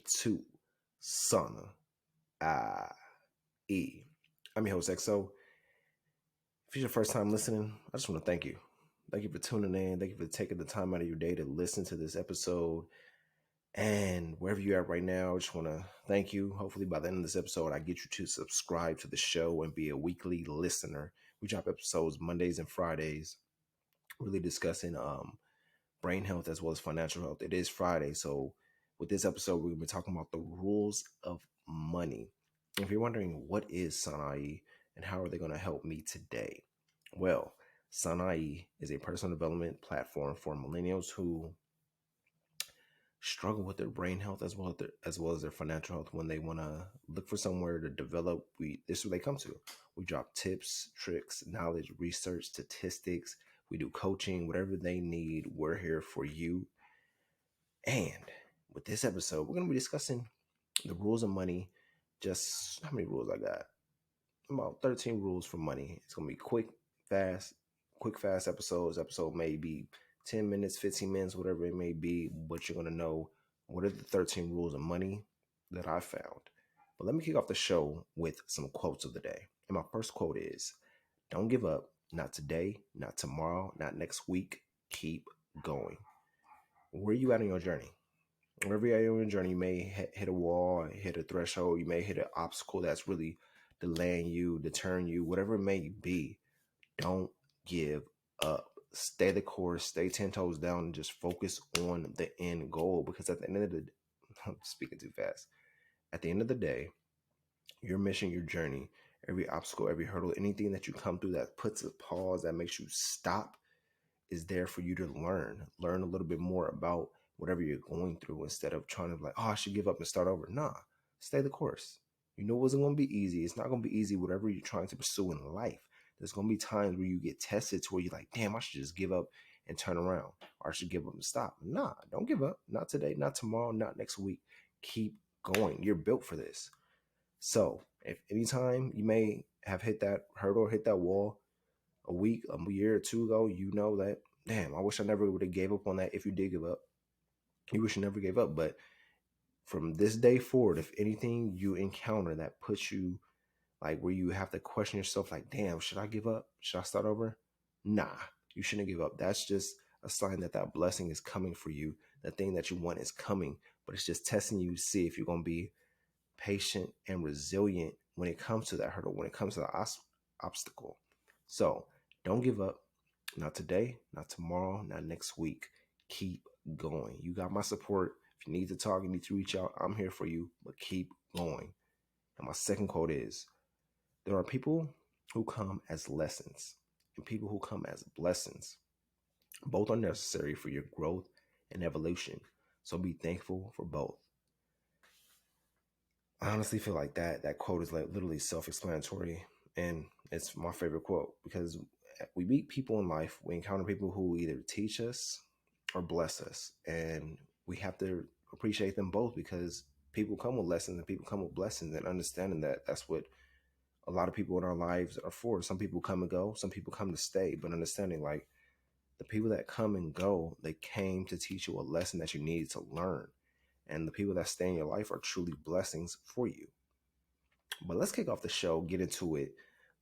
to Sana IE. I'm your host, XO. If it's your first time listening, I just want to thank you. Thank you for tuning in. Thank you for taking the time out of your day to listen to this episode. And wherever you're at right now, I just want to thank you. Hopefully, by the end of this episode, I get you to subscribe to the show and be a weekly listener. We drop episodes Mondays and Fridays, really discussing brain health as well as financial health. It is Friday, so with this episode, we're going to be talking about the rules of money. If you're wondering what is Sanai and how are they going to help me today, well, Sanai is a personal development platform for millennials who struggle with their brain health as well as their financial health when they want to look for somewhere to develop. This is what they come to. We drop tips, tricks, knowledge, research, statistics. We do coaching, whatever they need. We're here for you. And with this episode, we're going to be discussing the rules of money. Just how many rules I got? About 13 rules for money. It's going to be quick, fast episodes. Episode may be 10 minutes, 15 minutes, whatever it may be, but you're going to know what are the 13 rules of money that I found. But let me kick off the show with some quotes of the day. And my first quote is, "Don't give up, not today, not tomorrow, not next week, keep going." Where are you at on your journey? Wherever you're at on your journey, you may hit a wall, hit a threshold, you may hit an obstacle that's really delaying you, deterring you, whatever it may be. Don't give up. Stay the course, stay 10 toes down, and just focus on the end goal. Because at the end of the I'm speaking too fast. At the end of the day, your mission, your journey, every obstacle, every hurdle, anything that you come through that puts a pause, that makes you stop, is there for you to learn a little bit more about whatever you're going through instead of trying to I should give up and start over. Nah, stay the course. You know it wasn't going to be easy. It's not going to be easy, whatever you're trying to pursue in life. There's going to be times where you get tested to where you're like, damn, I should just give up and turn around, or I should give up and stop. Nah, don't give up. Not today, not tomorrow, not next week. Keep going. You're built for this. So if anytime you may have hit that hurdle, hit that wall, a week, a year or two ago, you know that, damn, I wish I never would have gave up on that. If you did give up, you wish you never gave up. But from this day forward, if anything you encounter that puts you where you have to question yourself, damn, should I give up? Should I start over? Nah, you shouldn't give up. That's just a sign that that blessing is coming for you. The thing that you want is coming, but it's just testing you to see if you're going to be patient and resilient when it comes to that hurdle, when it comes to the obstacle. So don't give up. Not today, not tomorrow, not next week. Keep going. You got my support. If you need to talk, you need to reach out, I'm here for you, but keep going. And my second quote is, there are people who come as lessons and people who come as blessings. Both are necessary for your growth and evolution. So be thankful for both. I honestly feel like that quote is literally self-explanatory, and it's my favorite quote because we meet people in life, we encounter people who either teach us or bless us, and we have to appreciate them both because people come with lessons and people come with blessings, and understanding that that's what a lot of people in our lives are for. Some people come and go, some people come to stay, but understanding the people that come and go, they came to teach you a lesson that you needed to learn. And the people that stay in your life are truly blessings for you. But let's kick off the show, get into it.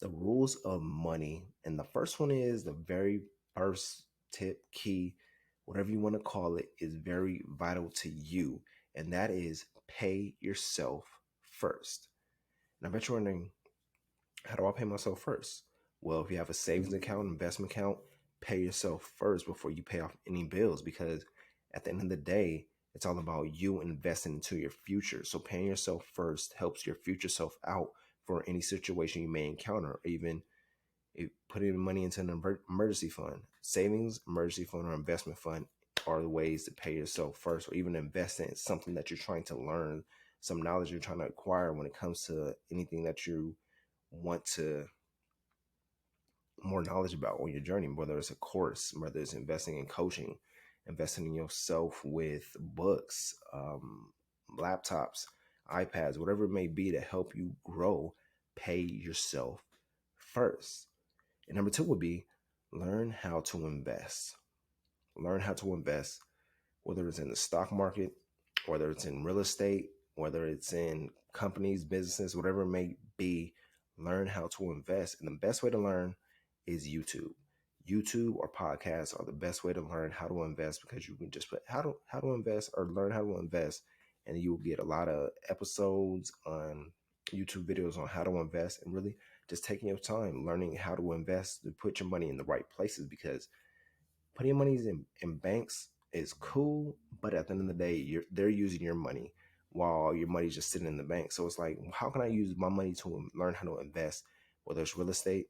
The rules of money. And the first one is the very first tip, key, whatever you want to call it, is very vital to you. And that is pay yourself first. And I bet you're wondering, how do I pay myself first? Well, if you have a savings account, investment account, pay yourself first before you pay off any bills, because at the end of the day, it's all about you investing into your future. So paying yourself first helps your future self out for any situation you may encounter, or even putting money into an emergency fund. Savings, emergency fund, or investment fund are the ways to pay yourself first, or even invest in something that you're trying to learn, some knowledge you're trying to acquire when it comes to anything that you want to more knowledge about on your journey, whether it's a course, whether it's investing in coaching, investing in yourself with books, laptops, iPads, whatever it may be to help you grow. Pay yourself first. And number two would be learn how to invest. Learn how to invest, whether it's in the stock market, whether it's in real estate, whether it's in companies, businesses, whatever it may be. Learn how to invest. And the best way to learn is YouTube. YouTube or podcasts are the best way to learn how to invest, because you can just put how to invest or learn how to invest, and you will get a lot of episodes on YouTube videos on how to invest, and really just taking your time learning how to invest to put your money in the right places, because putting your money in banks is cool, but at the end of the day, they're using your money while your money's just sitting in the bank. So it's like, how can I use my money to learn how to invest, whether it's real estate,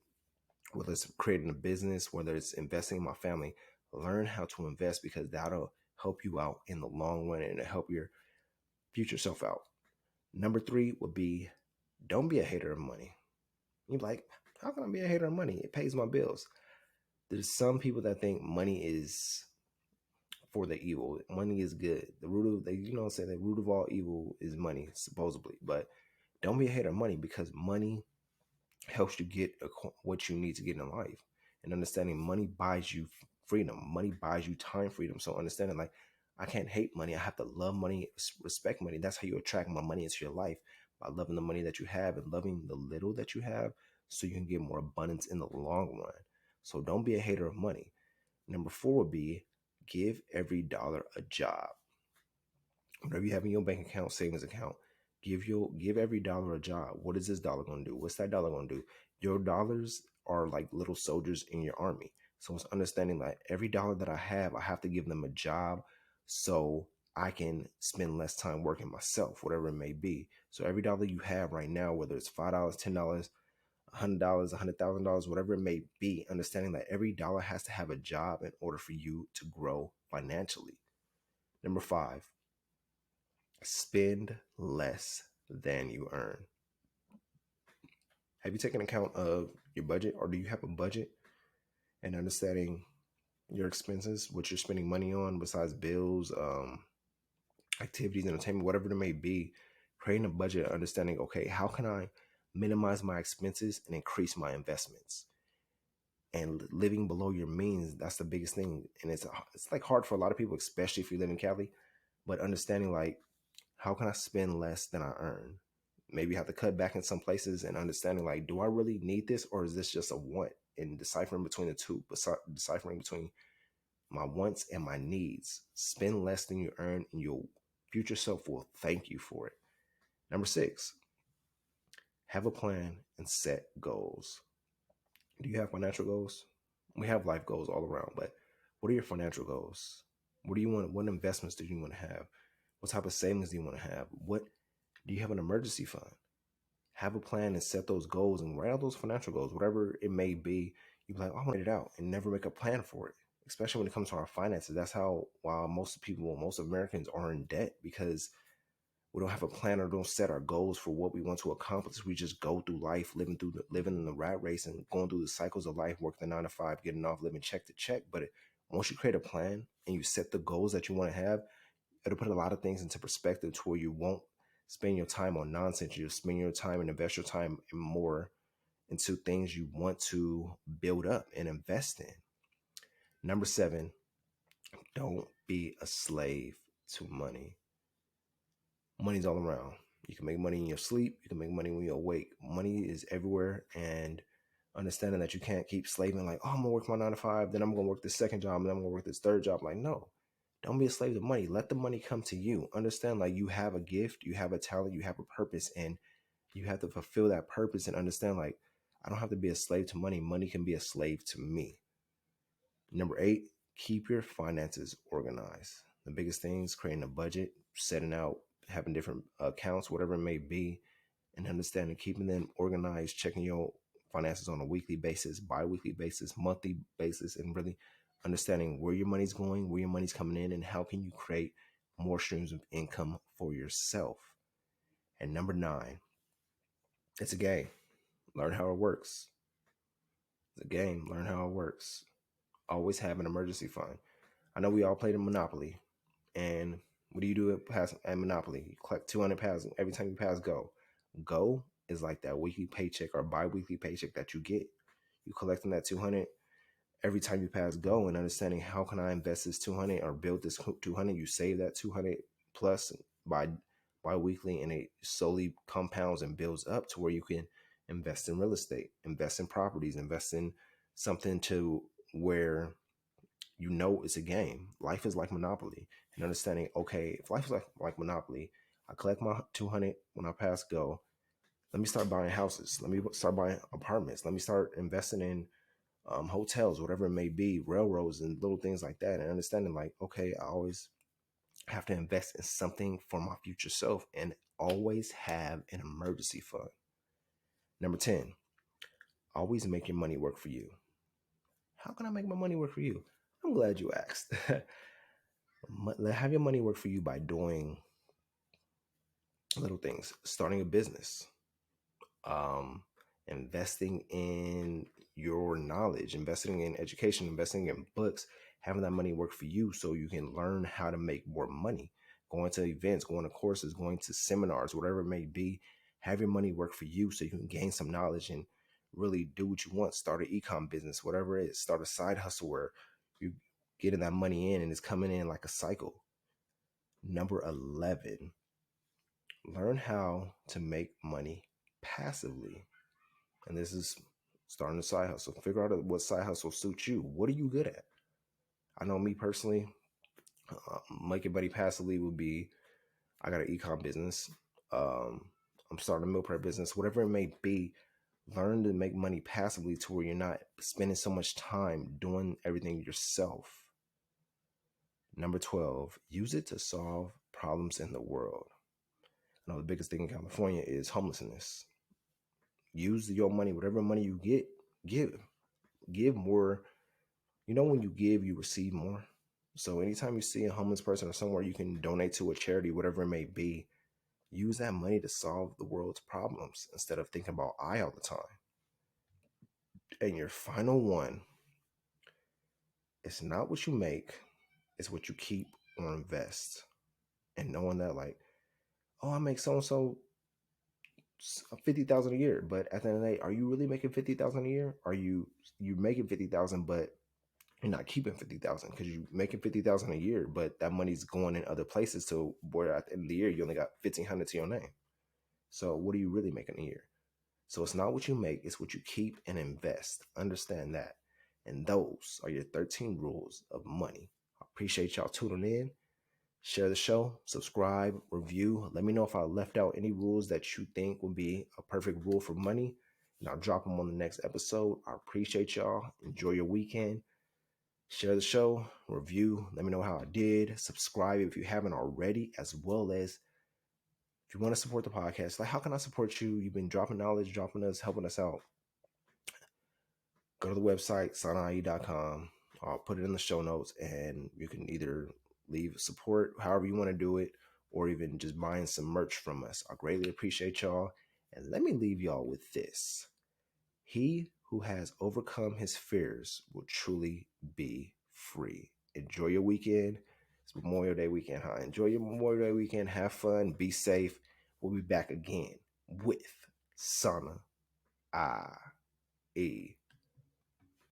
whether it's creating a business, whether it's investing in my family. Learn how to invest, because that'll help you out in the long run and it'll help your future self out. Number three would be, don't be a hater of money. You're like, how can I be a hater of money? It pays my bills. There's some people that think money is for the evil. Money is good. The root of they say the root of all evil is money, supposedly. But don't be a hater of money, because money helps you get what you need to get in life. And understanding money buys you freedom. Money buys you time freedom. So understanding, like, I can't hate money. I have to love money, respect money. That's how you attract more money into your life, by loving the money that you have and loving the little that you have, so you can get more abundance in the long run. So don't be a hater of money. Number four would be, give every dollar a job. Whatever you have in your bank account, savings account, give every dollar a job. What is this dollar going to do? What's that dollar going to do? Your dollars are like little soldiers in your army. So it's understanding that every dollar that I have to give them a job, so I can spend less time working myself, whatever it may be. So every dollar you have right now, whether it's $5, $10, $100, $100,000, whatever it may be, understanding that every dollar has to have a job in order for you to grow financially. Number five, spend less than you earn. Have you taken account of your budget, or do you have a budget, and understanding your expenses, what you're spending money on besides bills, activities, entertainment, whatever it may be? Creating a budget, understanding, okay, how can I minimize my expenses and increase my investments? And living below your means, that's the biggest thing. And it's like hard for a lot of people, especially if you live in Cali. But understanding, like, how can I spend less than I earn? Maybe have to cut back in some places, and understanding, like, do I really need this, or is this just a want? And deciphering between the two, deciphering between my wants and my needs. Spend less than you earn, and your future self will thank you for it. Number six, have a plan and set goals. Do you have financial goals? We have life goals all around, but what are your financial goals? What do you want? What investments do you want to have? What type of savings do you want to have? What do you have an emergency fund? Have a plan and set those goals and write out those financial goals, whatever it may be. You be like, oh, I want it out, and never make a plan for it. Especially when it comes to our finances. That's how while most people, most Americans are in debt, because we don't have a plan or don't set our goals for what we want to accomplish. We just go through life, living in the rat race and going through the cycles of life, working the 9 to 5, getting off, living check to check. But once you create a plan and you set the goals that you want to have, it'll put a lot of things into perspective to where you won't spend your time on nonsense. You'll spend your time and invest your time more into things you want to build up and invest in. Number seven, don't be a slave to money. Money's all around. You can make money in your sleep. You can make money when you're awake. Money is everywhere. And understanding that you can't keep slaving, like, oh, I'm going to work my 9 to 5, then I'm going to work this second job, and then I'm going to work this third job. Like, no, don't be a slave to money. Let the money come to you. Understand, like, you have a gift, you have a talent, you have a purpose, and you have to fulfill that purpose, and understand, like, I don't have to be a slave to money. Money can be a slave to me. Number eight, keep your finances organized. The biggest things, creating a budget, setting out, having different accounts, whatever it may be, and understanding, keeping them organized, checking your finances on a weekly basis, bi-weekly basis, monthly basis, and really understanding where your money's going, where your money's coming in, and how can you create more streams of income for yourself. And number nine, it's a game. Learn how it works. It's a game. Learn how it works. Always have an emergency fund. I know we all played in Monopoly, and what do you do at Monopoly? You collect 200 pounds every time you pass go. Go is like that weekly paycheck or bi-weekly paycheck that you get. You collecting that 200 every time you pass go, and understanding, how can I invest this 200 or build this 200? You save that 200 plus by bi-weekly, and it slowly compounds and builds up to where you can invest in real estate, invest in properties, invest in something to where you know it's a game. Life is like Monopoly, and understanding, okay, if life is like Monopoly, I collect my 200 when I pass go. Let me start buying houses. Let me start buying apartments. Let me start investing in hotels, whatever it may be, railroads, and little things like that. And understanding, like, okay, I always have to invest in something for my future self and always have an emergency fund. Number 10, always make your money work for you. How can I make my money work for you? I'm glad you asked. Have your money work for you by doing little things, starting a business, um, investing in your knowledge, investing in education, investing in books, having that money work for you so you can learn how to make more money, going to events, going to courses, going to seminars, whatever it may be. Have your money work for you so you can gain some knowledge and really do what you want. Start an e-com business, whatever it is. Start a side hustle where you getting that money in and it's coming in like a cycle. Number 11, learn how to make money passively. And this is starting a side hustle. Figure out what side hustle suits you. What are you good at? I know me personally, making money passively would be, I got an e-com business. I'm starting a meal prep business, whatever it may be. Learn to make money passively to where you're not spending so much time doing everything yourself. Number 12, use it to solve problems in the world. I know the biggest thing in California is homelessness. Use your money, whatever money you get, give more. You know, when you give, you receive more. So anytime you see a homeless person or somewhere you can donate to a charity, whatever it may be, use that money to solve the world's problems instead of thinking about I all the time. And your final one, it's not what you make, it's what you keep or invest. And knowing that, like, oh, I make so and so 50,000 a year, but at the end of the day, are you really making 50,000 a year? Are you making 50,000, but you're not keeping 50,000 because you're making 50,000 a year, but that money's going in other places. So where at the end of the year, you only got 1,500 to your name. So what are you really making a year? So it's not what you make, it's what you keep and invest. Understand that. And those are your 13 rules of money. I appreciate y'all tuning in. Share the show, subscribe, review. Let me know if I left out any rules that you think would be a perfect rule for money, and I'll drop them on the next episode. I appreciate y'all. Enjoy your weekend. Share the show, review. Let me know how I did. Subscribe if you haven't already, as well as if you want to support the podcast. Like, how can I support you? You've been dropping knowledge, dropping us, helping us out. Go to the website, sanai.com. I'll put it in the show notes, and you can either leave support, however you want to do it, or even just buying some merch from us. I greatly appreciate y'all. And let me leave y'all with this. He who has overcome his fears will truly be free. Enjoy your weekend. It's Memorial Day weekend, huh? Enjoy your Memorial Day weekend. Have fun. Be safe. We'll be back again with Sana I E.